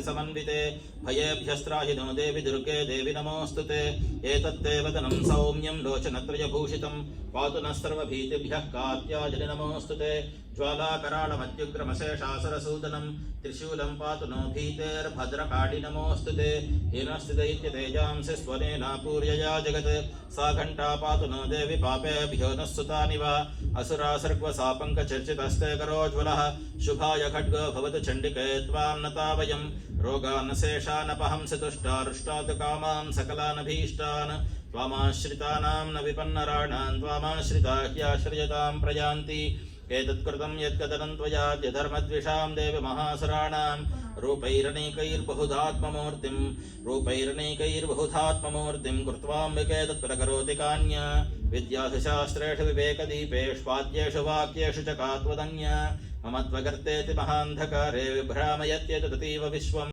समन्विते भयेभ्यस्त्राहि no देवि दुर्गे देवि नमोऽस्तुते एतत्ते वदनं सौम्यं लोचनत्रयभूषितं पातु नः सर्वभीतिभ्यः कात्यायनि नमोऽस्तुते ज्वालाकराळमत्युग्रमशेषासुरसूदनं त्रिशूलं पातु नो भीतेर्भद्रकाळि नमोऽस्तुते हीनस्थितैत्यतेजांसि स्वनेनापूर्यया जगत् सा घण्टा पातु नो देवि पापेभ्यो नः सुतानि वा असुरासर्गसापङ्कचर्चितस्ते करोज्ज्वलः शुभाय खड्गो भवतु चण्डिके त्वां नतावयम् रोगान् शेषानपहंसि तुष्टारुष्टात् कामान् सकलानभीष्टान् त्वामाश्रितानां न विपन्नराणां त्वामाश्रिता ह्याश्रयतां प्रयान्ति एतत्कृतं यत्कदनं त्वया यधर्मद्विषां देवि महासुराणां रूपैरणैकैर्बहुधात्ममूर्तिं कृत्वाम्बिके तत्प्रकरोति कान्या विद्यासु शास्त्रेषु विवेकदीपेष्वाद्येषु वाक्येषु च का त्वदन्या मम त्वगर्तेति महान्धकारे विभ्रामयत्येतदतीव विश्वम्।